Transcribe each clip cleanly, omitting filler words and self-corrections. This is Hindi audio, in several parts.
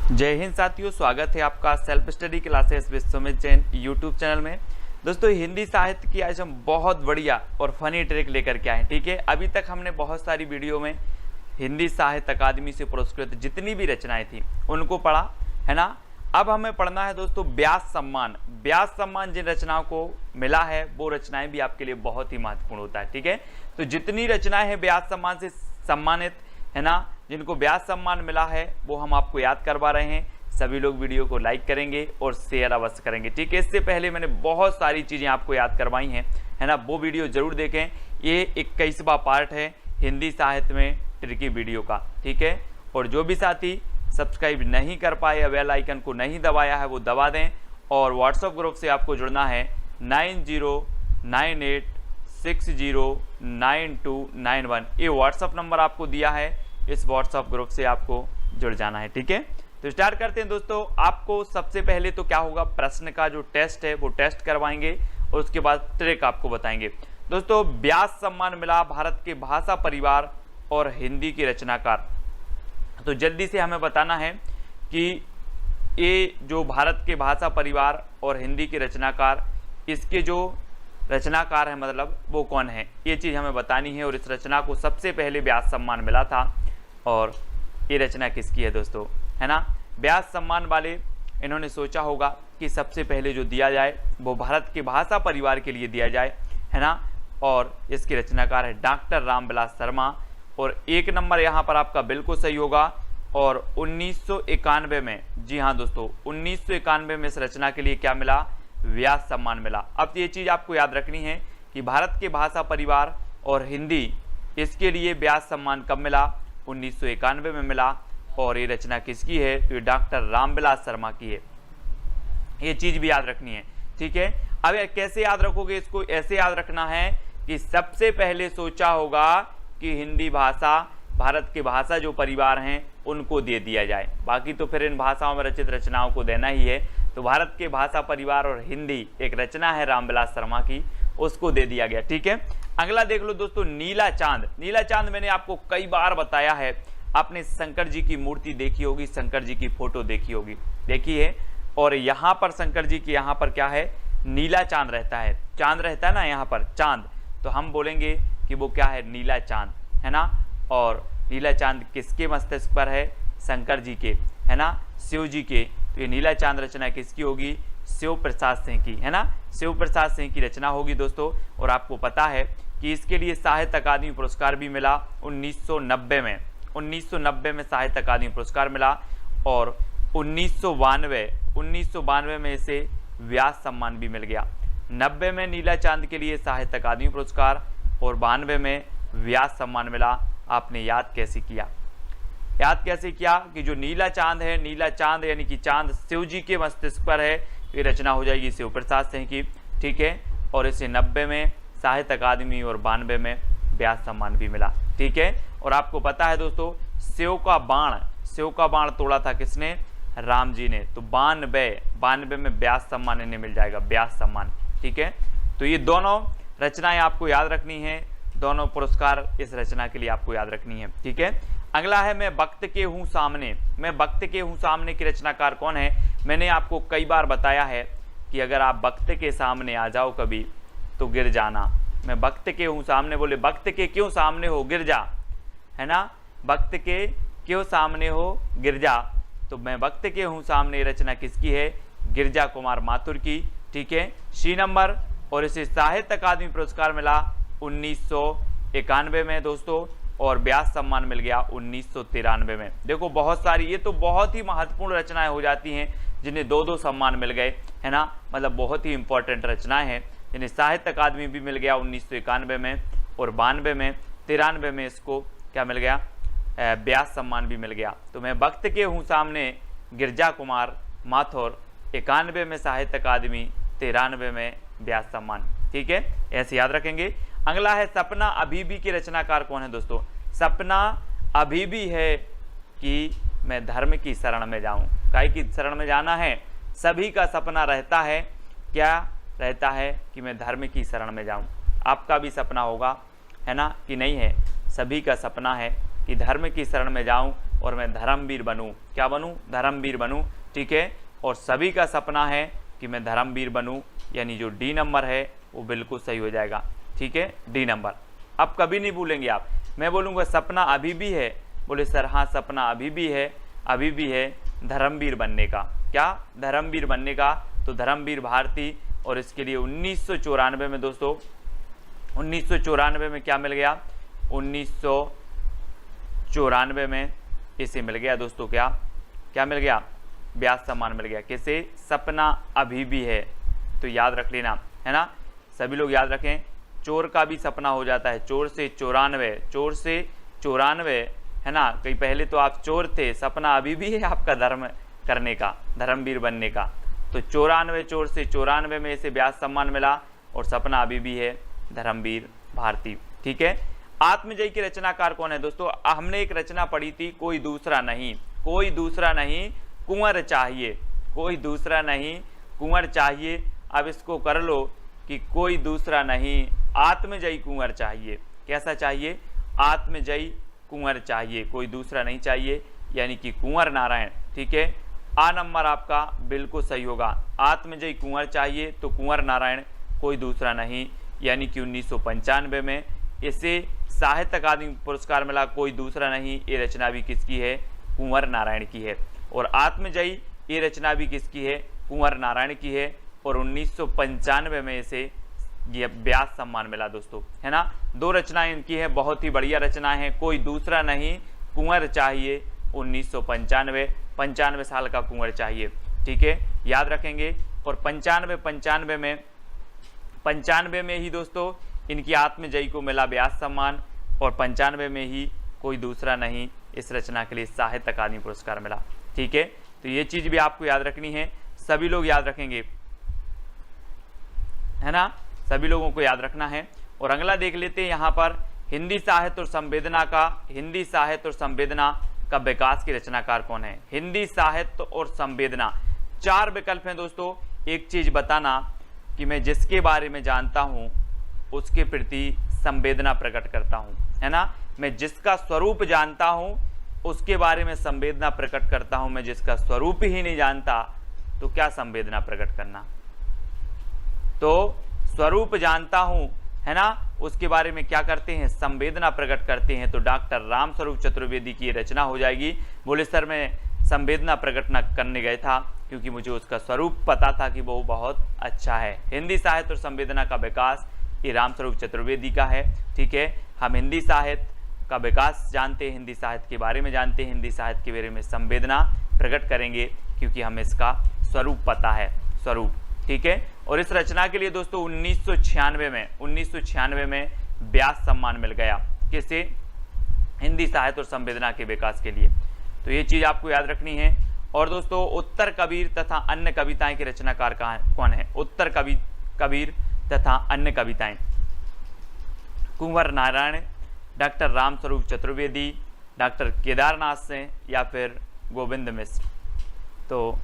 जय हिंद साथियों, स्वागत है आपका self study classes Vishwamit Jain YouTube channel में। दोस्तों, हिंदी साहित्य की आज हम बहुत बढ़िया और फनी ट्रिक लेकर के आए। ठीक है, अभी तक हमने बहुत सारी वीडियो में हिंदी साहित्य अकादमी से पुरस्कृत जितनी भी रचनाएं थी उनको पढ़ा है ना। अब हमें पढ़ना है दोस्तों व्यास सम्मान। व्यास सम्मान जिन रचनाओं को मिला है वो रचनाएं भी आपके लिए बहुत ही महत्वपूर्ण होता है। ठीक है, तो जितनी रचनाएं हैं व्यास सम्मान से सम्मानित है ना, जिनको व्यास सम्मान मिला है वो हम आपको याद करवा रहे हैं। सभी लोग वीडियो को लाइक करेंगे और शेयर अवश्य करेंगे। ठीक है, इससे पहले मैंने बहुत सारी चीज़ें आपको याद करवाई हैं है ना, वो वीडियो जरूर देखें। ये 21वां पार्ट है हिंदी साहित्य में ट्रिकी वीडियो का। ठीक है, और जो भी साथी सब्सक्राइब नहीं कर पाए या बेल आइकन को नहीं दबाया है वो दबा दें। और व्हाट्सएप ग्रुप से आपको जुड़ना है 9098609291। ये व्हाट्सएप नंबर आपको दिया है, इस व्हाट्सएप ग्रुप से आपको जुड़ जाना है। ठीक है, तो स्टार्ट करते हैं दोस्तों। आपको सबसे पहले तो क्या होगा, प्रश्न का जो टेस्ट है वो टेस्ट करवाएंगे और उसके बाद ट्रिक आपको बताएंगे। दोस्तों, व्यास सम्मान मिला भारत के भाषा परिवार और हिंदी के रचनाकार। तो जल्दी से हमें बताना है कि ये जो भारत के भाषा परिवार और हिंदी के रचनाकार, इसके जो रचनाकार है मतलब वो कौन है, ये चीज़ हमें बतानी है। और इस रचना को सबसे पहले व्यास सम्मान मिला था और ये रचना किसकी है दोस्तों, है ना। व्यास सम्मान वाले इन्होंने सोचा होगा कि सबसे पहले जो दिया जाए वो भारत के भाषा परिवार के लिए दिया जाए, है ना। और इसके रचनाकार है डॉक्टर रामविलास शर्मा। और एक नंबर यहाँ पर आपका बिल्कुल सही होगा। और 1991 में, जी हाँ दोस्तों, 1991 में इस रचना के लिए क्या मिला, व्यास सम्मान मिला। अब ये चीज़ आपको याद रखनी है कि भारत के भाषा परिवार और हिंदी, इसके लिए व्यास सम्मान कब मिला, 1991 में मिला। और ये रचना किसकी है, तो ये डॉक्टर रामविलास शर्मा की है। ये चीज़ भी याद रखनी है। ठीक है, अब कैसे याद रखोगे इसको, ऐसे याद रखना है कि सबसे पहले सोचा होगा कि हिंदी भाषा, भारत के भाषा जो परिवार हैं उनको दे दिया जाए। बाकी तो फिर इन भाषाओं में रचित रचनाओं को देना ही है। तो भारत के भाषा परिवार और हिंदी एक रचना है रामविलास शर्मा की, उसको दे दिया गया। ठीक है, अगला देख लो दोस्तों, नीला चांद। नीला चांद मैंने आपको कई बार बताया है। आपने शंकर जी की मूर्ति देखी होगी, शंकर जी की फोटो देखी होगी, देखी है। और यहाँ पर शंकर जी की यहाँ पर क्या है, नीला चांद रहता है। चांद रहता है ना यहाँ पर, चांद, तो हम बोलेंगे कि वो क्या है, नीला चांद, है ना। और नीला चांद किसके मस्तिष्क पर है, शंकर जी के, है ना, शिव जी के। तो ये नीला चांद रचना किसकी होगी, शिव प्रसाद सिंह की, है ना। शिव प्रसाद सिंह की रचना होगी दोस्तों। और आपको पता है कि इसके लिए साहित्य अकादमी पुरस्कार भी मिला 1990 में। 1990 में साहित्य अकादमी पुरस्कार मिला। और 1992 में इसे व्यास सम्मान भी मिल गया। 90 में नीला चांद के लिए साहित्य अकादमी पुरस्कार और 92 में व्यास सम्मान मिला। आपने याद कैसे किया, याद कैसे किया कि जो नीला चांद है, नीला चांद यानी कि चांद शिव जी के मस्तिष्क पर है। ये रचना हो जाएगी शिव प्रसाद सिंह की। ठीक है, और इसे 90 में साहित्य अकादमी और 92 में व्यास सम्मान भी मिला। ठीक है, और आपको पता है दोस्तों, शिव का बाण तोड़ा था किसने, राम जी ने। तो 92 में व्यास सम्मान इन्हें मिल जाएगा, व्यास सम्मान। ठीक है, तो ये दोनों रचनाएं आपको याद रखनी है, दोनों पुरस्कार इस रचना के लिए आपको याद रखनी है। ठीक है, अगला है मैं वक्त के हूँ सामने। मैं वक्त के हूँ सामने की रचनाकार कौन है, मैंने आपको कई बार बताया है कि अगर आप वक्त के सामने आ जाओ कभी तो गिर जाना। मैं वक्त के हूँ सामने, बोले वक्त के क्यों सामने हो, गिर जा, है ना। वक्त के क्यों सामने हो, गिर जा। तो मैं वक्त के हूँ सामने रचना किसकी है, गिरजा कुमार माथुर की। ठीक है, सी नंबर। और इसे साहित्य अकादमी पुरस्कार मिला 1991 में दोस्तों। और व्यास सम्मान मिल गया 1993 में। देखो बहुत सारी, ये तो बहुत ही महत्वपूर्ण रचनाएं हो जाती हैं जिन्हें 2-2 सम्मान मिल गए, है ना। मतलब बहुत ही इंपॉर्टेंट रचनाएं हैं जिन्हें साहित्य अकादमी भी मिल गया 1991 में और 92 में, 93 में इसको क्या मिल गया, व्यास सम्मान भी मिल गया। तो मैं वक्त के हूँ सामने, गिरजा कुमार माथुर, 91 में साहित्य अकादमी, 93 में व्यास सम्मान। ठीक है, ऐसे याद रखेंगे। अगला है सपना अभी भी के रचनाकार कौन है दोस्तों। सपना अभी भी है कि मैं धर्म की शरण में जाऊं। काय की शरण में जाना है, सभी का सपना रहता है, क्या रहता है कि मैं धर्म की शरण में जाऊं। आपका भी सपना होगा, है ना, कि नहीं है, सभी का सपना है कि धर्म की शरण में जाऊं और मैं धर्मवीर बनूं। क्या बनूं? धर्मवीर बनूं। ठीक है, और सभी का सपना है कि मैं धर्मवीर बनूं, यानी जो डी नंबर है वो बिल्कुल सही हो जाएगा। ठीक है, डी नंबर। अब कभी नहीं भूलेंगे आप। मैं बोलूँगा सपना अभी भी है, बोले सर हाँ सपना अभी भी है धर्मवीर बनने का। क्या? धर्मवीर बनने का। तो धर्मवीर भारती, और इसके लिए 1994 में दोस्तों, 1994 में क्या मिल गया? 1994 में इसे मिल गया दोस्तों, क्या मिल गया? व्यास सम्मान मिल गया। किसे? सपना अभी भी है। तो याद रख लेना, है ना, सभी लोग याद रखें। चोर का भी सपना हो जाता है, चोर से 94, है ना। कहीं पहले तो आप चोर थे, सपना अभी भी है आपका धर्म करने का, धर्मवीर बनने का। तो 94 चोर से 94 में इसे व्यास सम्मान मिला, और सपना अभी भी है धर्मवीर भारती। ठीक है, आत्मजयी के रचनाकार कौन है दोस्तों? हमने एक रचना पढ़ी थी, कोई दूसरा नहीं कुंवर चाहिए, कोई दूसरा नहीं कुंवर चाहिए। अब इसको कर लो कि कोई दूसरा नहीं आत्मजयी कुंवर चाहिए। कैसा चाहिए? आत्मजयी कुंवर चाहिए, कोई दूसरा नहीं चाहिए, यानी कि कुंवर नारायण। ठीक है, आ नंबर आपका बिल्कुल सही होगा। आत्मजयी कुंवर चाहिए तो कुंवर नारायण, कोई दूसरा नहीं, यानी कि 1995 में इसे साहित्य अकादमी पुरस्कार मिला, कोई दूसरा नहीं। ये रचना भी किसकी है? कुंवर नारायण की है। और आत्मजयी ये रचना भी किसकी है? कुंवर नारायण की है, और 1995 में इसे ये व्यास सम्मान मिला दोस्तों, है ना। दो रचनाएं इनकी है, बहुत ही बढ़िया रचनाएं हैं। कोई दूसरा नहीं कुंवर चाहिए, 1995 साल का कुंवर चाहिए। ठीक है, याद रखेंगे। और 95 में ही दोस्तों इनकी आत्मजयी को मिला व्यास सम्मान, और 95 में ही कोई दूसरा नहीं इस रचना के लिए साहित्य अकादमी पुरस्कार मिला। ठीक है, तो ये चीज भी आपको याद रखनी है, सभी लोग याद रखेंगे, है ना, सभी लोगों को याद रखना है। और अगला देख लेते हैं यहाँ पर, हिंदी साहित्य और संवेदना का विकास की रचनाकार कौन है? हिंदी साहित्य और संवेदना, 4 विकल्प हैं दोस्तों। एक चीज बताना कि मैं जिसके बारे में जानता हूं उसके प्रति संवेदना प्रकट करता हूं, है ना। मैं जिसका स्वरूप जानता हूं उसके बारे में संवेदना प्रकट करता हूं। मैं जिसका स्वरूप ही नहीं जानता तो क्या संवेदना प्रकट करना। तो स्वरूप जानता हूं, है ना, उसके बारे में क्या करते हैं? संवेदना प्रकट करते हैं। तो डॉक्टर रामस्वरूप चतुर्वेदी की रचना हो जाएगी। बोले सर मैं संवेदना प्रकट न करने गए था क्योंकि मुझे उसका स्वरूप पता था कि वो बहुत अच्छा है। हिंदी साहित्य और संवेदना का विकास ये रामस्वरूप चतुर्वेदी का है। ठीक है, हम हिंदी साहित्य का विकास जानते हैं, हिंदी साहित्य के बारे में जानते हैं, हिंदी साहित्य के बारे में संवेदना प्रकट करेंगे क्योंकि हमें इसका स्वरूप पता है, स्वरूप। ठीक है, और इस रचना के लिए दोस्तों 1996 में व्यास सम्मान मिल गया। किसे? हिंदी साहित्य और संवेदना के विकास के लिए। तो ये चीज आपको याद रखनी है। और दोस्तों उत्तर कबीर तथा अन्य कविताएं के रचनाकार कौन है? उत्तर कबीर तथा अन्य कविताएं, कुंवर नारायण, डॉक्टर रामस्वरूप चतुर्वेदी, डॉक्टर केदारनाथ सिंह, या फिर गोविंद मिश्र। तो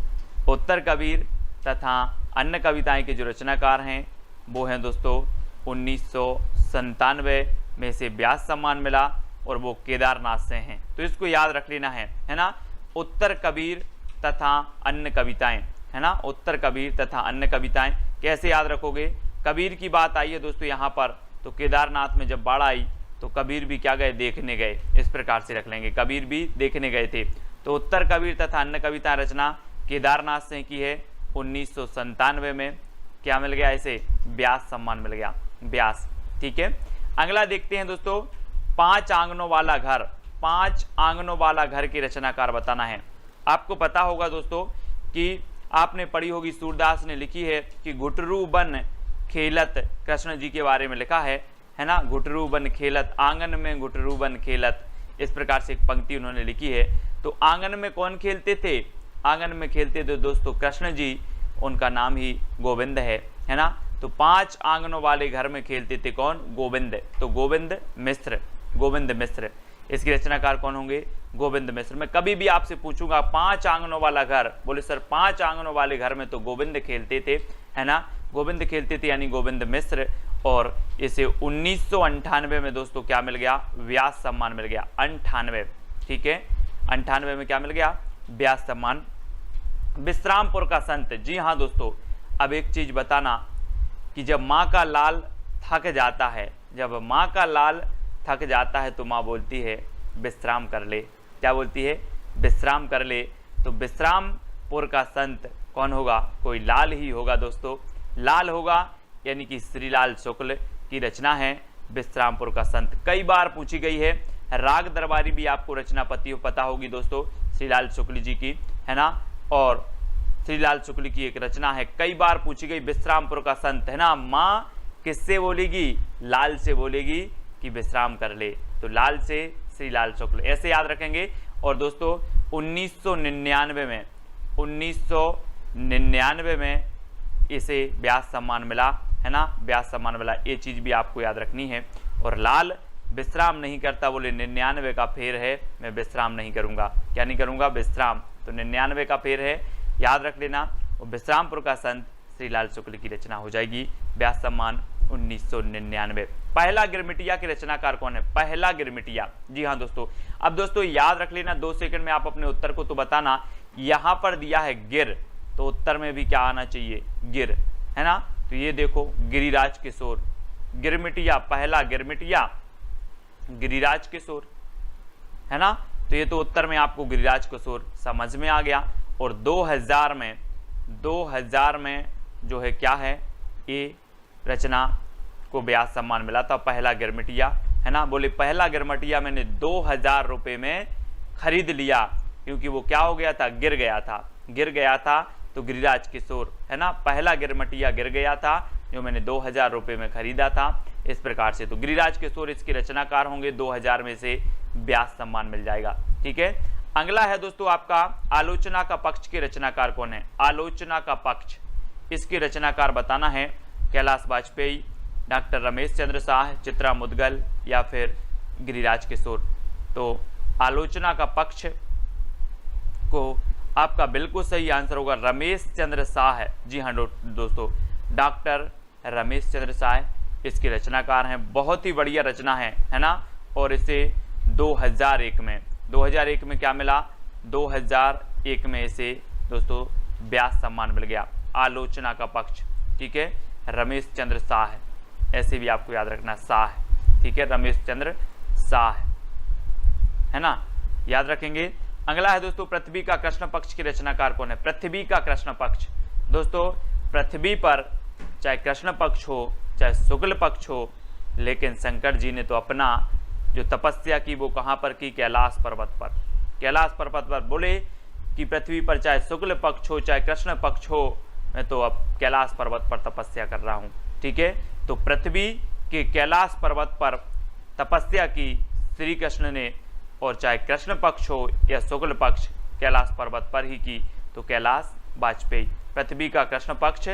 उत्तर कबीर तथा अन्य कविताएं के जो रचनाकार हैं वो हैं दोस्तों 1997 में से व्यास सम्मान मिला, और वो केदारनाथ से हैं। तो इसको याद रख लेना है ना। उत्तर कबीर तथा अन्य कविताएं, है ना, उत्तर कबीर तथा अन्य कविताएं। कैसे याद रखोगे? कबीर की बात आई है दोस्तों यहाँ पर, तो केदारनाथ में जब बाढ़ आई तो कबीर भी क्या गए? देखने गए। इस प्रकार से रख लेंगे, कबीर भी देखने गए थे। तो उत्तर कबीर तथा अन्य कविता रचना केदारनाथ सिंह की है। 1997 में क्या मिल गया? इसे व्यास सम्मान मिल गया, व्यास। ठीक है, अगला देखते हैं दोस्तों, 5 आंगनों वाला घर। 5 आंगनों वाला घर की रचनाकार बताना है। आपको पता होगा दोस्तों कि आपने पढ़ी होगी, सूरदास ने लिखी है कि घुटरू बन खेलत, कृष्ण जी के बारे में लिखा है ना। घुटरू बन खेलत, आंगन में घुटरू बन खेलत, इस प्रकार से एक पंक्ति उन्होंने लिखी है। तो आंगन में कौन खेलते थे? आंगन में खेलते थे दोस्तों कृष्ण जी, उनका नाम ही गोविंद है ना। तो 5 आंगनों वाले घर में खेलते थे कौन? गोविंद। तो गोविंद मिश्र। इसके रचनाकार कौन होंगे? गोविंद मिश्र। मैं कभी भी आपसे पूछूंगा 5 आंगनों वाला घर, बोले सर 5 आंगनों वाले घर में तो गोविंद खेलते थे, है ना, गोविंद खेलते थे, यानी गोविंद मिश्र। और इसे 1998 में दोस्तों क्या मिल गया? व्यास सम्मान मिल गया। 98, ठीक है, 98 में क्या मिल गया, व्यास सम्मान। विश्रामपुर का संत, जी हाँ दोस्तों, अब एक चीज बताना कि जब माँ का लाल थक जाता है, जब माँ का लाल थक जाता है तो माँ बोलती है विश्राम कर ले। क्या बोलती है, विश्राम कर ले। तो विश्रामपुर का संत कौन होगा, कोई लाल ही होगा दोस्तों, लाल होगा, यानी कि श्रीलाल शुक्ल की रचना है विश्रामपुर का संत। कई बार पूछी गई है। राग दरबारी भी आपको रचना पता होगी दोस्तों, श्रीलाल शुक्ल जी की, है ना, और श्रीलाल शुक्ल की एक रचना है, कई बार पूछी गई, विश्रामपुर का संत, है ना। माँ किससे बोलेगी, लाल से बोलेगी कि विश्राम कर ले, तो लाल से श्रीलाल शुक्ल, ऐसे याद रखेंगे। और दोस्तों 1999 में इसे व्यास सम्मान मिला, है ना, व्यास सम्मान मिला, ये चीज भी आपको याद रखनी है। और लाल विश्राम नहीं करता, बोले 99 का फेर है, मैं विश्राम नहीं करूंगा। क्या नहीं करूंगा, विश्राम, तो 99 का फेर है, याद रख लेना। और विश्रामपुर का संत श्रीलाल शुक्ल की रचना हो जाएगी, व्यास सम्मान 1999। पहला गिरमिटिया के रचनाकार कौन है, पहला गिरमिटिया, जी हाँ दोस्तों। अब दोस्तों याद रख लेना, 2 सेकंड में आप अपने उत्तर को तो बताना। यहां पर दिया है गिर, तो उत्तर में भी क्या आना चाहिए, गिर, है ना। तो ये देखो गिरिराज किशोर, गिरमिटिया, पहला गिरमिटिया गिरिराज किशोर, है ना। तो ये तो उत्तर में आपको गिरिराज किशोर समझ में आ गया। और 2000 में जो है क्या है, ये रचना को व्यास सम्मान मिला था, पहला गिरमिटिया, है ना। बोले पहला गिरमिटिया मैंने 2000 रुपये में खरीद लिया, क्योंकि वो क्या हो गया था, गिर गया था, तो गिरिराज किशोर, है ना, पहला गिरमिटिया गिर गया था जो मैंने 2000 रुपये में खरीदा था, इस प्रकार से। तो गिरिराज किशोर इसके रचनाकार होंगे, 2000 में से व्यास सम्मान मिल जाएगा, ठीक है। अगला है दोस्तों आपका आलोचना का पक्ष के रचनाकार कौन है, आलोचना का पक्ष, इसके रचनाकार बताना है, कैलाश वाजपेयी, डॉक्टर रमेश चंद्र शाह, चित्रा मुदगल या फिर गिरिराज किशोर। तो आलोचना का पक्ष को आपका बिल्कुल सही आंसर होगा रमेश चंद्र शाह, जी हाँ दोस्तों, डॉक्टर रमेश चंद्र शाह इसके रचनाकार हैं। बहुत ही बढ़िया रचना है ना। और इसे 2001 में क्या मिला, 2001 में इसे दोस्तों व्यास सम्मान मिल गया, आलोचना का पक्ष, ठीक है, रमेश चंद्र शाह, ऐसे भी आपको याद रखना, शाह, ठीक है, रमेश चंद्र शाह, है ना, याद रखेंगे। अगला है दोस्तों पृथ्वी का कृष्ण पक्ष की रचनाकार कौन है, पृथ्वी का कृष्ण पक्ष। दोस्तों पृथ्वी पर चाहे कृष्ण पक्ष हो चाहे शुक्ल पक्ष हो, लेकिन शंकर जी ने तो अपना जो तपस्या की वो कहाँ पर की, कैलाश पर्वत पर, कैलाश पर्वत पर। बोले कि पृथ्वी पर चाहे शुक्ल पक्ष हो चाहे कृष्ण पक्ष हो, मैं तो अब कैलाश पर्वत पर तपस्या कर रहा हूँ, ठीक है। तो पृथ्वी के कैलाश पर्वत पर तपस्या की श्री कृष्ण ने, और चाहे कृष्ण पक्ष हो या शुक्ल पक्ष, कैलाश पर्वत पर ही की, तो कैलाश वाजपेयी। पृथ्वी का कृष्ण पक्ष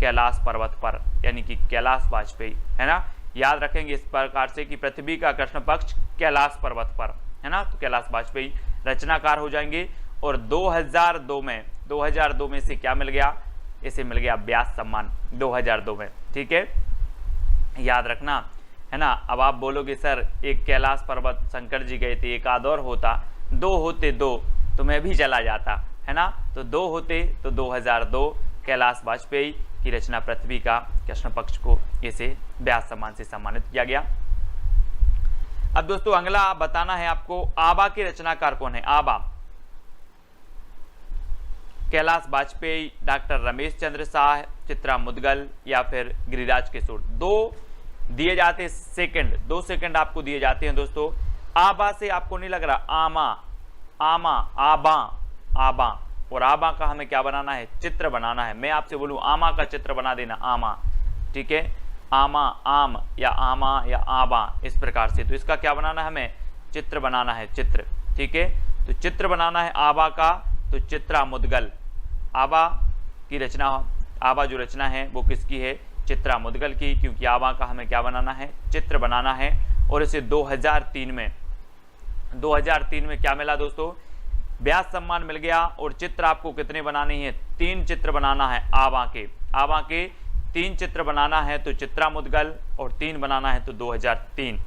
कैलाश पर्वत पर, यानी कि कैलाश वाजपेयी, है ना। याद रखेंगे इस प्रकार से कि पृथ्वी का कृष्ण पक्ष कैलाश पर्वत पर, है ना, तो कैलाश वाजपेयी रचनाकार हो जाएंगे। और 2002 में से क्या मिल गया, इसे मिल गया व्यास सम्मान 2002 में, ठीक है, याद रखना, है ना। अब आप बोलोगे सर एक कैलाश पर्वत शंकर जी गए थे, एक आध और होता, 2 होते 2 तो मैं भी चला जाता, है ना। तो 2 होते तो 2002 कैलाश वाजपेयी की रचना पृथ्वी का कृष्ण पक्ष को इसे व्यास सम्मान से सम्मानित किया गया। अब दोस्तों अगला बताना है आपको, आबा के रचनाकार कौन है, आबा, कैलाश वाजपेयी, डॉक्टर रमेश चंद्र शाह, चित्रा मुदगल या फिर गिरिराज किशोर। 2 दिए जाते सेकंड, 2 सेकंड आपको दिए जाते हैं दोस्तों। आबा से आपको नहीं लग रहा, आमा, आमा, आबा, आबा, और आबा का हमें क्या बनाना है, चित्र बनाना है। मैं आपसे बोलूं आमा का चित्र बना देना, आमा, ठीक है, आमा, आम या आमा या आबा, इस प्रकार से। तो इसका क्या बनाना है, हमें चित्र बनाना है, चित्र, ठीक है। तो चित्र बनाना है आबा का, तो चित्रा मुदगल, आबा की रचना, आबा जो रचना है वो किसकी है, चित्रा मुदगल की, क्योंकि आबा का हमें क्या बनाना है, चित्र बनाना है। और इसे 2003 में क्या मिला दोस्तों, व्यास सम्मान मिल गया। और चित्र आपको कितने बनाने हैं, 3 चित्र बनाना है आबा के 3 चित्र बनाना है, तो चित्रा मुदगल, और 3 बनाना है तो 2003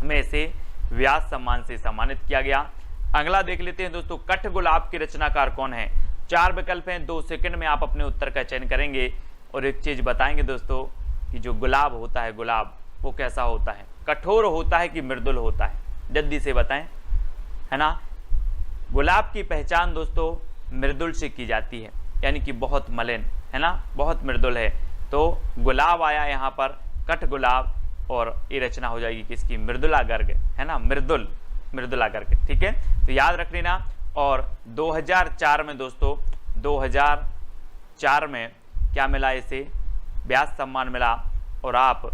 में इसे व्यास सम्मान से सम्मानित किया गया। अगला देख लेते हैं दोस्तों, कठगुलाब के रचनाकार कौन है। 4 विकल्प हैं, 2 सेकंड में आप अपने उत्तर का चयन करेंगे और एक चीज बताएंगे दोस्तों कि जो गुलाब होता है, गुलाब वो कैसा होता है, कठोर होता है कि मृदुल होता है, जल्दी से बताएं, है ना। गुलाब की पहचान दोस्तों मृदुल से की जाती है, यानी कि बहुत मलिन, है ना, बहुत मृदुल है। तो गुलाब आया यहाँ पर, कठगुलाब, और ये रचना हो जाएगी किसकी, मृदुला गर्ग, है ना, मृदुला गर्ग, ठीक है। तो याद रख लेना। और 2004 में दोस्तों, 2004 में क्या मिला इसे, व्यास सम्मान मिला। और आप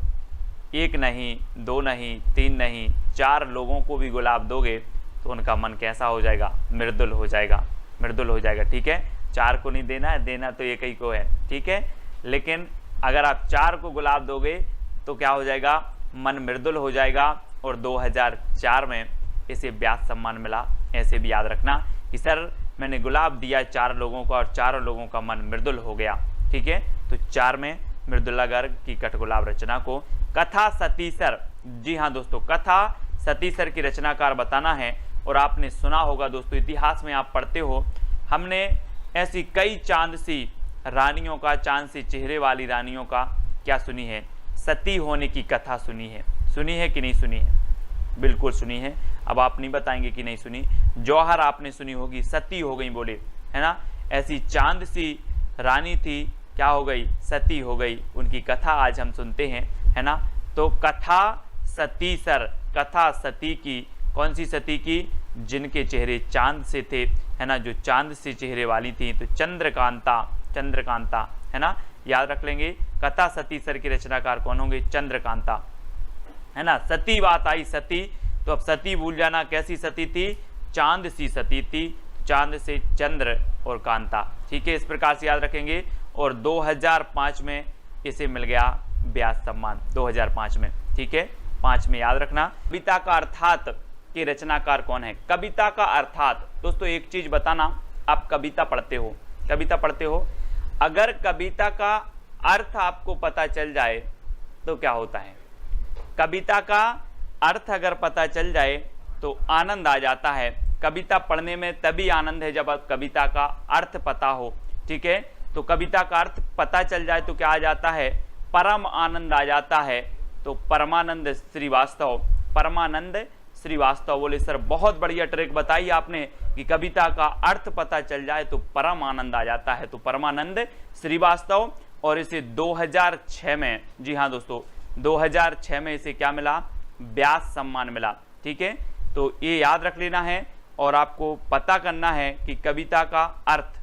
1 नहीं, 2 नहीं, 3 नहीं, 4 लोगों को भी गुलाब दोगे तो उनका मन कैसा हो जाएगा, मृदुल हो जाएगा, मृदुल हो जाएगा, ठीक है। 4 को नहीं देना है, देना तो एक ही को है, ठीक है। लेकिन अगर आप 4 को गुलाब दोगे तो क्या हो जाएगा, मन मृदुल हो जाएगा। और 2004 में इसे व्यास सम्मान मिला। ऐसे भी याद रखना कि सर मैंने गुलाब दिया 4 लोगों को और 4 लोगों का मन मृदुल हो गया, ठीक है। तो 4 में मृदुला गर्ग की कठगुलाब रचना को कथा सतीसर, जी हाँ दोस्तों, कथा सतीसर की रचनाकार बताना है। और आपने सुना होगा दोस्तों, इतिहास में आप पढ़ते हो, हमने ऐसी कई चांद सी रानियों का, चांद सी चेहरे वाली रानियों का क्या सुनी है, सती होने की कथा सुनी है कि नहीं सुनी है, बिल्कुल सुनी है। अब आप नहीं बताएंगे कि नहीं सुनी। जौहर आपने सुनी होगी, सती हो गई बोले, है ना। ऐसी चांद सी रानी थी, क्या हो गई, सती हो गई, उनकी कथा आज हम सुनते हैं, है ना। तो कथा सतीसर, कथा सती की, कौन सी सती की, जिनके चेहरे चांद से थे, है ना, जो चांद से चेहरे वाली थी। तो चंद्रकांता, चंद्रकांता, है ना, याद रख लेंगे। कथा सतीसर के रचनाकार कौन होंगे, चंद्रकांता, है ना। सती बात आई, सती, तो अब सती भूल जाना, कैसी सती थी, चांद सी सती थी, चांद से चंद्र और कांता, ठीक है। इस प्रकार से याद रखेंगे। और 2005 में इसे मिल गया व्यास सम्मान, 2005 में, ठीक है, 5 में याद रखना। कविता का अर्थात के रचनाकार कौन है। कविता का अर्थात दोस्तों, एक चीज बताना, आप कविता पढ़ते हो, कविता पढ़ते हो, अगर कविता का अर्थ आपको पता चल जाए तो क्या होता है, कविता का अर्थ अगर पता चल जाए तो आनंद आ जाता है। कविता पढ़ने में तभी आनंद है जब आप कविता का अर्थ पता हो, ठीक है। तो कविता का अर्थ पता चल जाए तो क्या आ जाता है, परम आनंद आ जाता है। तो परमानंद श्रीवास्तव, परमानंद श्रीवास्तव बोले सर बहुत बढ़िया ट्रिक बताई आपने कि कविता का अर्थ पता चल जाए तो परम आनंद आ जाता है। तो परमानंद श्रीवास्तव। और इसे 2006 में, जी हाँ दोस्तों, 2006 में इसे क्या मिला, व्यास सम्मान मिला, ठीक है। तो ये याद रख लेना है और आपको पता करना है कि कविता का अर्थ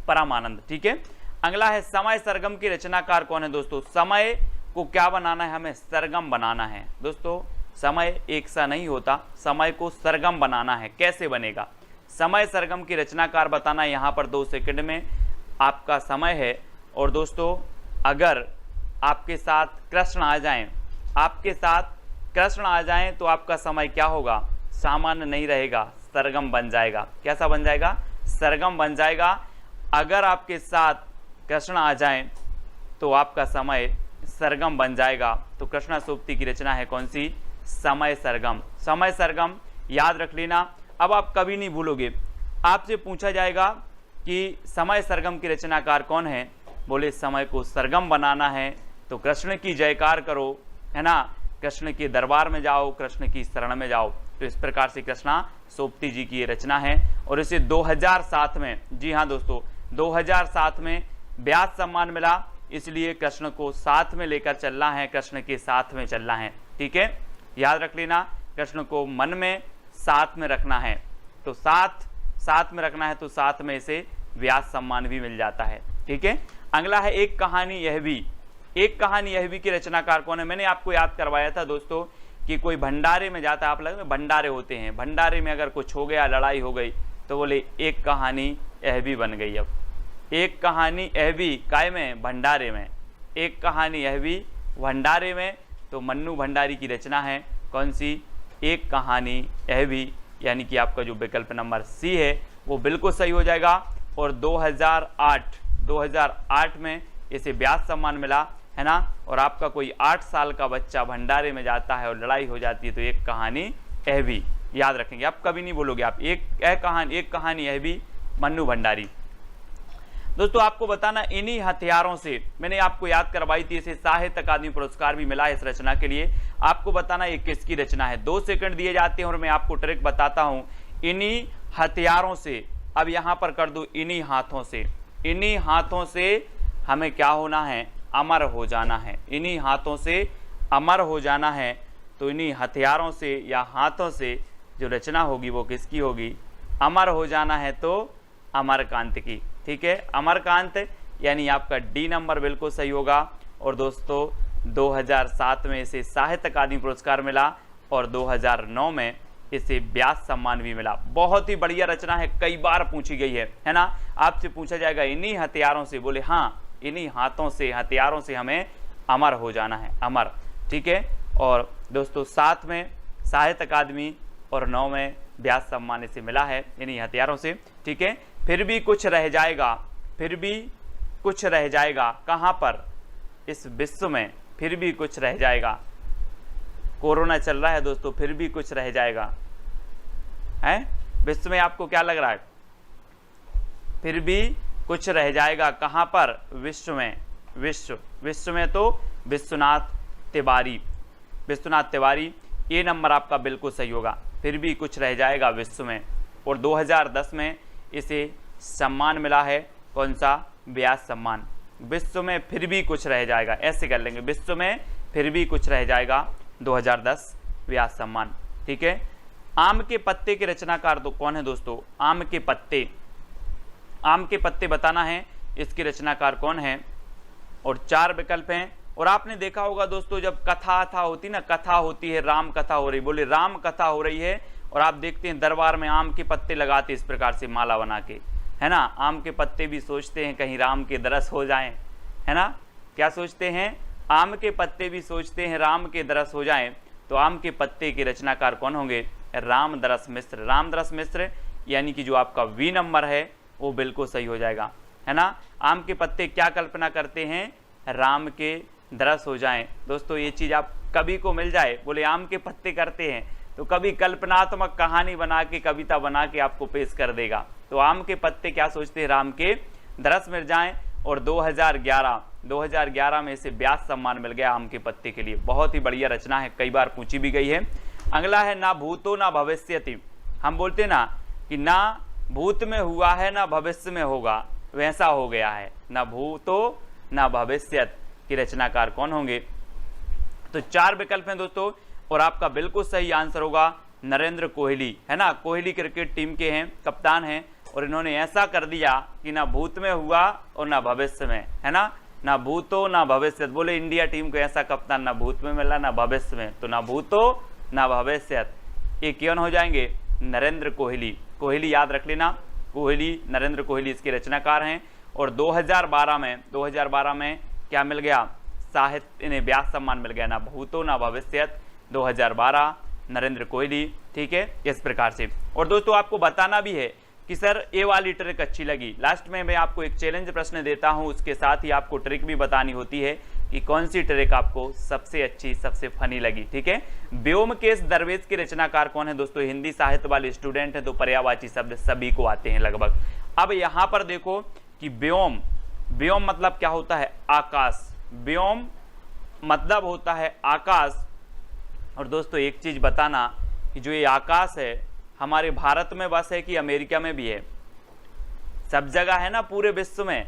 परमानंद, ठीक है। अगला है समय सरगम की रचनाकार कौन है दोस्तों। समय को क्या बनाना है, हमें सरगम बनाना है दोस्तों। समय एक सा नहीं होता, समय को सरगम बनाना है। कैसे बनेगा, समय सरगम की रचनाकार बताना। यहाँ पर 2 सेकंड में आपका समय है। और दोस्तों अगर आपके साथ कृष्ण आ जाएं, आपके साथ कृष्ण आ जाएं तो आपका समय क्या होगा, सामान्य नहीं रहेगा, सरगम बन जाएगा। कैसा बन जाएगा, सरगम बन जाएगा। अगर आपके साथ कृष्ण आ जाएं तो आपका समय सरगम बन जाएगा। तो कृष्णा सोप्ती की रचना है कौन सी, समय सरगम। समय सरगम याद रख लेना। अब आप कभी नहीं भूलोगे, आपसे पूछा जाएगा कि समय सरगम की रचनाकार कौन है, बोले समय को सरगम बनाना है तो कृष्ण की जयकार करो, है ना, कृष्ण के दरबार में जाओ, कृष्ण की शरण में जाओ। तो इस प्रकार से कृष्णा सोप्ती जी की ये रचना है। और इसे 2007 में, जी हाँ दोस्तों, 2007 में व्यास सम्मान मिला। इसलिए कृष्ण को साथ में लेकर चलना है, कृष्ण के साथ में चलना है, ठीक है। याद रख लेना, कृष्ण को मन में साथ में रखना है। तो साथ में रखना है तो साथ में इसे व्यास सम्मान भी मिल जाता है, ठीक है। अगला है एक कहानी यह भी। एक कहानी यह भी की रचनाकार कौन है। मैंने आपको याद करवाया था दोस्तों कि कोई भंडारे में जाता है, आप लगे भंडारे होते हैं, भंडारे में अगर कुछ हो गया, लड़ाई हो गई, तो बोले एक कहानी यह भी बन गई। अब एक कहानी यह भी काय में, भंडारे में, एक कहानी यह भी भंडारे में। तो मन्नू भंडारी की रचना है कौन सी, एक कहानी यह भी, यानी कि आपका जो विकल्प नंबर सी है वो बिल्कुल सही हो जाएगा। और 2008 में इसे व्यास सम्मान मिला, है ना। और आपका कोई 8 साल का बच्चा भंडारे में जाता है और लड़ाई हो जाती है तो एक कहानी यह भी, याद रखेंगे, आप कभी नहीं बोलोगे। आप एक कहानी है भी मन्नू भंडारी। दोस्तों आपको बताना, इन्हीं हथियारों से मैंने आपको याद करवाई थी, इसे साहित्य अकादमी पुरस्कार भी मिला है इस रचना के लिए। आपको बताना ये किसकी रचना है। 2 सेकंड दिए जाते हैं और मैं आपको ट्रिक बताता हूं। इन्हीं हथियारों से, अब यहां पर कर दूं, इन्हीं हाथों से, इन्हीं हाथों से हमें क्या होना है, अमर हो जाना है। इन्हीं हाथों से अमर हो जाना है। तो इन्हीं हथियारों से या हाथों से जो रचना होगी वो किसकी होगी, अमर हो जाना है तो अमरकांत की। ठीक है, अमरकांत यानी आपका डी नंबर बिल्कुल सही होगा। और दोस्तों 2007 में इसे साहित्य अकादमी पुरस्कार मिला और 2009 में इसे व्यास सम्मान भी मिला। बहुत ही बढ़िया रचना है, कई बार पूछी गई है ना। आपसे पूछा जाएगा इन्हीं हथियारों से, बोले हाँ इन्हीं हाथों से, हथियारों से हमें अमर हो जाना है, अमर। ठीक है, और दोस्तों 7 में साहित्य अकादमी और 9 में व्यास सम्मान इसे मिला है इन्हीं हथियारों से। ठीक है, फिर भी कुछ रह जाएगा, फिर भी कुछ रह जाएगा, कहाँ पर, इस विश्व में फिर भी कुछ रह जाएगा। कोरोना चल रहा है दोस्तों, फिर भी कुछ रह जाएगा है विश्व में। आपको क्या लग रहा है, फिर भी कुछ रह जाएगा, कहाँ पर, विश्व में। विश्व में तो विश्वनाथ तिवारी, विश्वनाथ तिवारी, ये नंबर आपका बिल्कुल सही होगा। फिर भी कुछ रह जाएगा विश्व में। और 2010 में इसे सम्मान मिला है, कौन सा, व्यास सम्मान। विश्व में फिर भी कुछ रह जाएगा, ऐसे कर लेंगे, विश्व में फिर भी कुछ रह जाएगा, 2010 व्यास सम्मान। ठीक है, आम के पत्ते के रचनाकार तो कौन है दोस्तों, आम के पत्ते, आम के पत्ते बताना है इसके रचनाकार कौन है। और 4 विकल्प हैं। और आपने देखा होगा दोस्तों, जब कथा होती ना, कथा होती है, राम कथा हो रही, बोले राम कथा हो रही है, और आप देखते हैं दरबार में आम के पत्ते लगाते इस प्रकार से माला बना के, है ना। आम के पत्ते भी सोचते हैं कहीं राम के दरस हो जाएं, है ना। क्या सोचते हैं, आम के पत्ते भी सोचते हैं राम के दरस हो जाएं। तो आम के पत्ते के रचनाकार कौन होंगे, रामदरस मिश्र। रामदरस मिश्र यानी कि जो आपका वी नंबर है वो बिल्कुल सही हो जाएगा, है ना। आम के पत्ते क्या कल्पना करते हैं, राम के दरस हो जाएं। दोस्तों ये चीज़ आप कभी को मिल जाए, बोले आम के पत्ते करते हैं, तो कभी कल्पनात्मक कहानी बना के, कविता बना के आपको पेश कर देगा। तो आम के पत्ते क्या सोचते हैं, राम के दरस मिल जाएं। और 2011 में इसे व्यास सम्मान मिल गया आम के पत्ते के लिए। बहुत ही बढ़िया रचना है, कई बार पूछी भी गई है। अगला है ना भूतो ना भविष्यति। हम बोलते ना कि ना भूत में हुआ है ना भविष्य में होगा, वैसा हो गया है। ना भूतो ना भविष्यत की रचनाकार कौन होंगे। तो 4 विकल्प हैं दोस्तों, और आपका बिल्कुल सही आंसर होगा नरेंद्र कोहली, है ना। कोहली क्रिकेट टीम के हैं, कप्तान हैं, और इन्होंने ऐसा कर दिया कि ना भूत में हुआ और ना भविष्य में, है ना। ना भूतो ना भविष्यत, बोले इंडिया टीम को ऐसा कप्तान ना भूत में मिला ना भविष्य में, तो ना भूतो ना भविष्यत, ये कौन हो जाएंगे, नरेंद्र कोहली। कोहली याद रख लेना, कोहली, नरेंद्र कोहली इसके रचनाकार हैं। और 2012 में क्या मिल गया, साहित्य, इन्हें व्यास सम्मान मिल गया, ना भूतो ना भविष्यत, 2012 नरेंद्र कोहली। ठीक है, इस प्रकार से। और दोस्तों आपको बताना भी है कि सर ये वाली ट्रिक अच्छी लगी। लास्ट में मैं आपको एक चैलेंज प्रश्न देता हूं, उसके साथ ही आपको ट्रिक भी बतानी होती है कि कौन सी ट्रिक आपको सबसे अच्छी, सबसे फनी लगी। ठीक है, व्योमकेश दरवेश के रचनाकार कौन है दोस्तों। हिंदी साहित्य वाले स्टूडेंट हैं तो पर्यायवाची शब्द सभी को आते हैं लगभग। अब यहाँ पर देखो कि व्योम, व्योम मतलब क्या होता है, आकाश। व्योम मतलब होता है आकाश। और दोस्तों एक चीज बताना कि जो ये आकाश है हमारे भारत में बस है कि अमेरिका में भी है, सब जगह है ना पूरे विश्व में,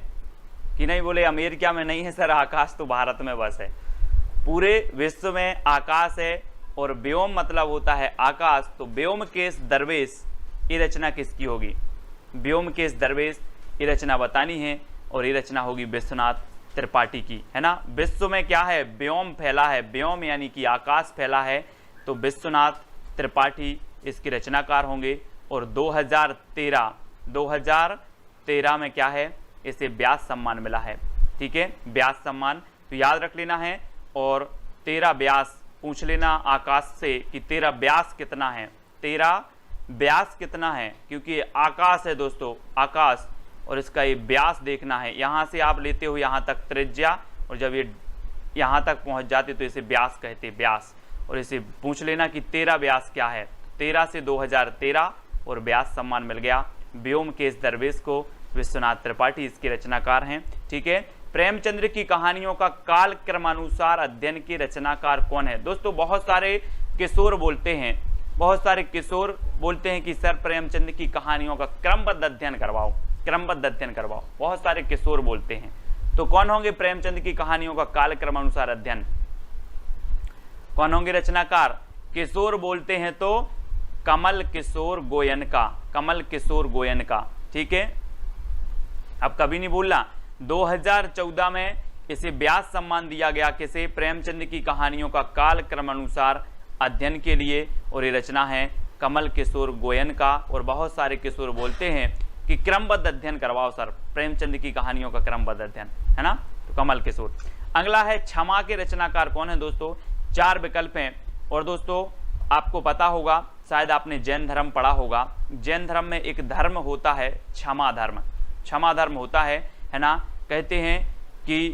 कि नहीं बोले अमेरिका में नहीं है सर आकाश, तो भारत में बस है। पूरे विश्व में आकाश है। और व्योम मतलब होता है आकाश, तो व्योमकेश दरवेश ये रचना किसकी होगी, व्योमकेश दरवेश ये रचना बतानी है। और ये रचना होगी विश्वनाथ त्रिपाठी की, है ना। विश्व में क्या है, व्योम फैला है, व्योम यानी कि आकाश फैला है, तो विश्वनाथ त्रिपाठी इसके रचनाकार होंगे। और 2013 में क्या है, इसे व्यास सम्मान मिला है। ठीक है, व्यास सम्मान तो याद रख लेना है। और 13 व्यास पूछ लेना आकाश से कि 13 व्यास कितना है, 13 व्यास कितना है, क्योंकि आकाश है दोस्तों, आकाश, और इसका ये व्यास देखना है। यहाँ से आप लेते हो यहाँ तक त्रिज्या, और जब ये यहाँ तक पहुँच जाते तो इसे व्यास कहते, व्यास। और इसे पूछ लेना कि 13 व्यास क्या है, 2013 से 2013 और व्यास सम्मान मिल गया। व्योमकेश दरवेश को, विश्वनाथ त्रिपाठी इसके रचनाकार हैं। ठीक है, प्रेमचंद्र की कहानियों का काल क्रमानुसार अध्ययन के रचनाकार कौन है? दोस्तों बहुत सारे किशोर बोलते हैं, बहुत सारे किशोर बोलते हैं कि सर प्रेमचंद की कहानियों का क्रमबद्ध अध्ययन करवाओ, क्रमबद्ध अध्ययन करवाओ, बहुत सारे किशोर बोलते हैं। तो कौन होंगे प्रेमचंद की कहानियों का काल क्रमानुसार अध्ययन? कौन होंगे रचनाकार? किशोर बोलते हैं तो कमल किशोर गोयनका, कमल किशोर गोयनका। ठीक है, अब कभी नहीं भूलना 2014 में इसे व्यास सम्मान दिया गया, किसे? प्रेमचंद की कहानियों का काल क्रमानुसार अध्ययन के लिए, और ये रचना है कमल किशोर गोयनका। और बहुत सारे किशोर बोलते हैं कि क्रमबद्ध अध्ययन करवाओ सर प्रेमचंद की कहानियों का क्रमबद्ध अध्ययन, है ना, तो कमल किशोर। अगला है क्षमा के रचनाकार कौन है? दोस्तों 4 विकल्प हैं। और दोस्तों आपको पता होगा, शायद आपने जैन धर्म पढ़ा होगा, जैन धर्म में एक धर्म होता है क्षमा धर्म, क्षमा धर्म होता है ना। कहते हैं कि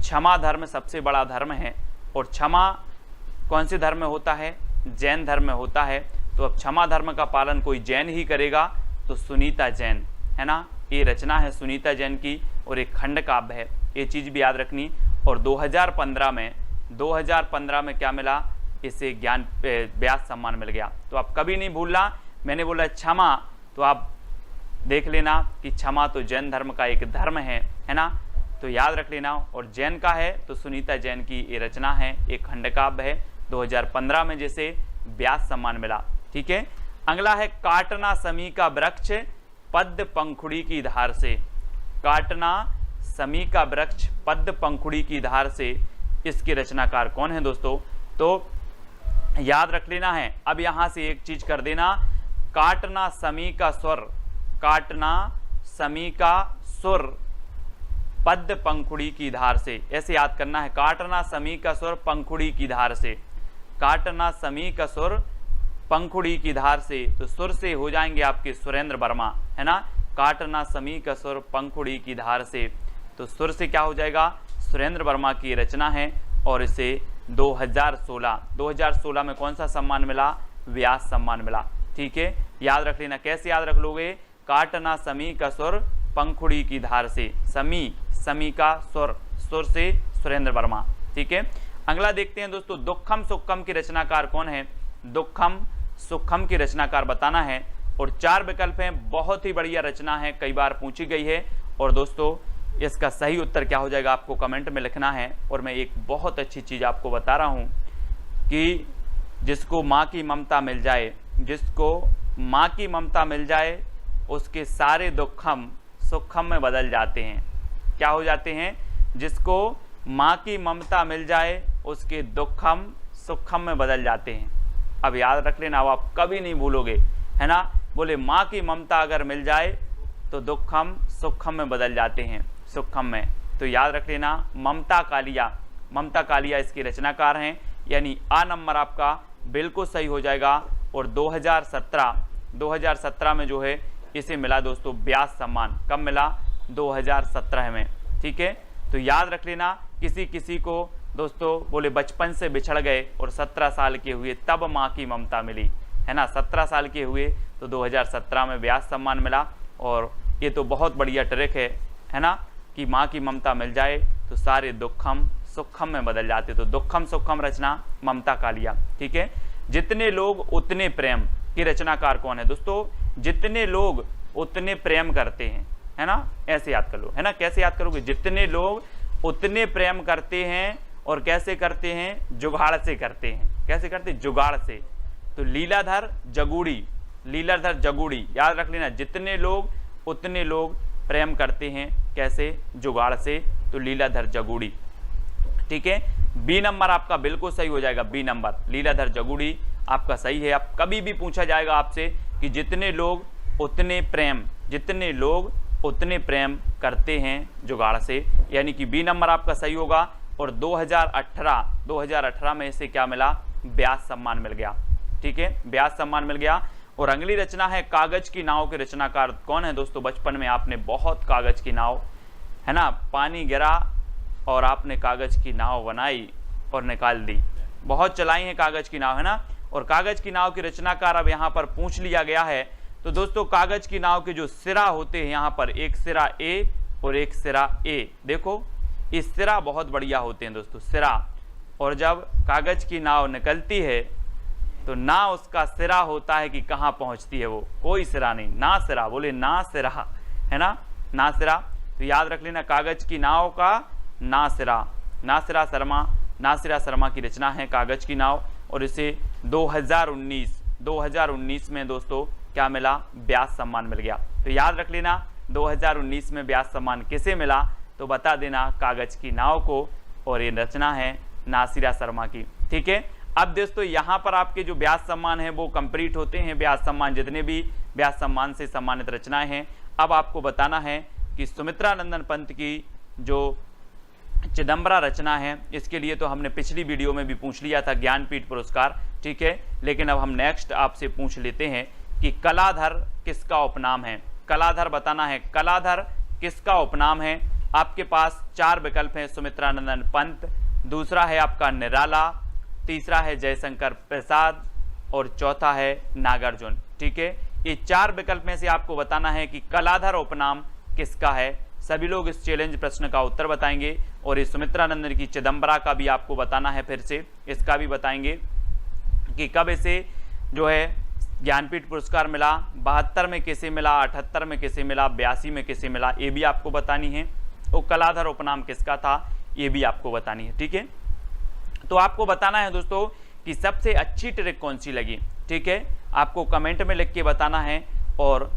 क्षमा धर्म सबसे बड़ा धर्म है, और क्षमा कौन से धर्म में होता है? जैन धर्म में होता है। तो अब क्षमा धर्म का पालन कोई जैन ही करेगा, तो सुनीता जैन, है ना, ये रचना है सुनीता जैन की, और एक खंड काव्य है, ये चीज़ भी याद रखनी। और 2015 में क्या मिला? इसे ज्ञान व्यास सम्मान मिल गया। तो आप कभी नहीं भूलना, मैंने बोला क्षमा, तो आप देख लेना कि क्षमा तो जैन धर्म का एक धर्म है ना, तो याद रख लेना। और जैन का है तो सुनीता जैन की ये रचना है, एक खंड काव्य है, 2015 में जिसे व्यास सम्मान मिला। ठीक है, अगला है काटना समी का वृक्ष पद्म पंखुड़ी की धार से, काटना समी का वृक्ष पद्म पंखुड़ी की धार से, इसके रचनाकार कौन है दोस्तों? तो याद रख लेना है। अब यहां से एक चीज कर देना, काटना समी का स्वर, काटना समी का सुर पद्म पंखुड़ी की धार से, ऐसे याद करना है। काटना समी का सुर पंखुड़ी की धार से, काटना समी का सुर पंखुड़ी की धार से, तो सुर से हो जाएंगे आपके सुरेंद्र वर्मा, है ना। काटना समी का सुर पंखुड़ी की धार से, तो सुर से क्या हो जाएगा? सुरेंद्र वर्मा की रचना है। और इसे 2016 में कौन सा सम्मान मिला? व्यास सम्मान मिला। ठीक है, याद रख लेना। कैसे याद रख लोगे? काटना समी का सुर पंखुड़ी की धार से, समी, समी का सुर, सुर से सुरेंद्र वर्मा। ठीक है, अगला देखते हैं दोस्तों, दुखम सुखम की रचनाकार कौन है? दुखम सुखम की रचनाकार बताना है। और 4 विकल्प हैं, बहुत ही बढ़िया रचना है, कई बार पूछी गई है। और दोस्तों इसका सही उत्तर क्या हो जाएगा आपको कमेंट में लिखना है। और मैं एक बहुत अच्छी चीज़ आपको बता रहा हूँ कि जिसको माँ की ममता मिल जाए, जिसको माँ की ममता मिल जाए, उसके सारे दुखम सुखम में बदल जाते हैं। क्या हो जाते हैं? जिसको माँ की ममता मिल जाए, उसके दुखम सुखम में बदल जाते हैं। अब याद रख लेना, आप कभी नहीं भूलोगे, है ना। बोले माँ की ममता अगर मिल जाए तो दुखम सुखम में बदल जाते हैं, सुखम में। तो याद रख लेना, ममता कालिया, ममता कालिया इसके रचनाकार हैं, यानी आ नंबर आपका बिल्कुल सही हो जाएगा। और 2017 में जो है इसे मिला दोस्तों व्यास सम्मान। कब मिला? 2017 में। ठीक है, तो याद रख लेना, किसी किसी को दोस्तों बोले बचपन से बिछड़ गए और 17 साल के हुए तब माँ की ममता मिली, है ना। 17 साल के हुए तो 2017 में व्यास सम्मान मिला। और ये तो बहुत बढ़िया ट्रिक है ना, कि माँ की ममता मिल जाए तो सारे दुखम सुखम में बदल जाते। तो दुखम सुखम रचना ममता कालिया। ठीक है, जितने लोग उतने प्रेम की रचनाकार कौन है दोस्तों? जितने लोग उतने प्रेम करते हैं, है ना, ऐसे याद कर लो, है ना। कैसे याद करोगे? जितने लोग उतने प्रेम करते हैं। और कैसे करते हैं? जुगाड़ से करते हैं। कैसे करते? जुगाड़ से। तो लीलाधर जगूड़ी, लीलाधर जगूड़ी याद रख लेना, जितने लोग उतने लोग प्रेम करते हैं। कैसे? जुगाड़ से। तो लीलाधर जगूड़ी। ठीक है, बी नंबर आपका बिल्कुल सही हो जाएगा, बी नंबर लीलाधर जगूड़ी आपका सही है। आप कभी भी पूछा जाएगा आपसे कि जितने लोग उतने प्रेम, जितने लोग उतने प्रेम करते हैं जुगाड़ से, यानी कि बी नंबर आपका सही होगा। और 2018 में इसे क्या मिला? व्यास सम्मान मिल गया। ठीक है, व्यास सम्मान मिल गया। और अगली रचना है कागज की नाव के रचनाकार कौन है दोस्तों? बचपन में आपने बहुत कागज की नाव, है ना, पानी गिरा और आपने कागज की नाव बनाई और निकाल दी। बहुत चलाई है कागज की नाव, है ना। और कागज की नाव के रचनाकार अब यहाँ पर पूछ लिया गया है। तो दोस्तों कागज की नाव के जो सिरा होते हैं यहाँ पर, एक सिरा ए और एक सिरा ए, देखो इस सिरा बहुत बढ़िया होते हैं दोस्तों, सिरा। और जब कागज की नाव निकलती है तो ना उसका सिरा होता है कि कहाँ पहुँचती है, वो कोई सिरा नहीं, ना सिरा, बोले ना सिरा, है ना, ना सिरा। तो याद रख लेना कागज की नाव का ना सिरा, नासिरा शर्मा की रचना है कागज की नाव। और इसे 2019 में दोस्तों क्या मिला, व्यास सम्मान मिल गया। तो याद रख लेना 2019 में व्यास सम्मान किसे मिला, तो बता देना कागज की नाव को, और ये रचना है नासिरा शर्मा की। ठीक है, अब दोस्तों यहाँ पर आपके जो व्यास सम्मान है वो कंप्लीट होते हैं, व्यास सम्मान जितने भी व्यास सम्मान से सम्मानित रचनाएं हैं। अब आपको बताना है कि सुमित्रा नंदन पंत की जो चिदंबरा रचना है, इसके लिए तो हमने पिछली वीडियो में भी पूछ लिया था ज्ञानपीठ पुरस्कार, ठीक है। लेकिन अब हम नेक्स्ट आपसे पूछ लेते हैं कि कलाधर किसका उपनाम है। कलाधर बताना है, कलाधर किसका उपनाम है। आपके पास 4 विकल्प हैं, सुमित्रा नंदन पंत, दूसरा है आपका निराला, तीसरा है जयशंकर प्रसाद और चौथा है नागार्जुन। ठीक है, ये 4 विकल्प में से आपको बताना है कि कलाधर उपनाम किसका है। सभी लोग इस चैलेंज प्रश्न का उत्तर बताएंगे, और इस सुमित्रा नंदन की चिदंबरा का भी आपको बताना है, फिर से इसका भी बताएंगे कि कब इसे जो है ज्ञानपीठ पुरस्कार मिला, 72 में किसे मिला, 78 में किसे मिला, 82 में किसे मिला, ये भी आपको बतानी है। और कलाधर उपनाम किसका था, ये भी आपको बतानी है। ठीक है, तो आपको बताना है दोस्तों कि सबसे अच्छी ट्रिक कौन सी लगी। ठीक है, आपको कमेंट में लिख के बताना है, और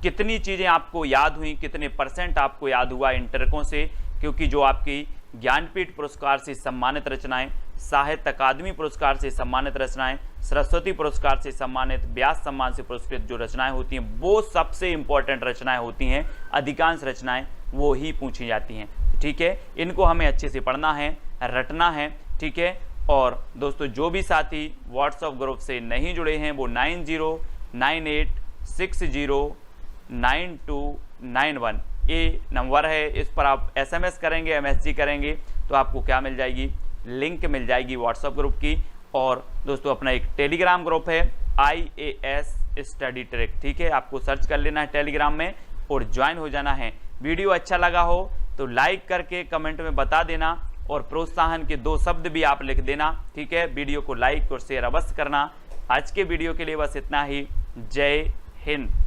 कितनी चीज़ें आपको याद हुई, कितने % आपको याद हुआ इन ट्रिकों से, क्योंकि जो आपकी ज्ञानपीठ पुरस्कार से सम्मानित रचनाएं, साहित्य अकादमी पुरस्कार से सम्मानित रचनाएं, सरस्वती पुरस्कार से सम्मानित, व्यास सम्मान से पुरस्कृत जो रचनाएं होती हैं वो सबसे इंपॉर्टेंट रचनाएं होती हैं, अधिकांश रचनाएं वो ही पूछी जाती हैं। ठीक है, इनको हमें अच्छे से पढ़ना है, रटना है। ठीक है, और दोस्तों जो भी साथी व्हाट्सएप ग्रुप से नहीं जुड़े हैं वो 9098609291 ये नंबर है, इस पर आप SMS करेंगे, MSG करेंगे तो आपको क्या मिल जाएगी, लिंक मिल जाएगी व्हाट्सएप ग्रुप की। और दोस्तों अपना एक टेलीग्राम ग्रुप है IAS स्टडी ट्रिक। ठीक है, आपको सर्च कर लेना है टेलीग्राम में और ज्वाइन हो जाना है। वीडियो अच्छा लगा हो तो लाइक करके कमेंट में बता देना, और प्रोत्साहन के 2 शब्द भी आप लिख देना। ठीक है, वीडियो को लाइक और शेयर अवश्य करना। आज के वीडियो के लिए बस इतना ही। जय हिंद।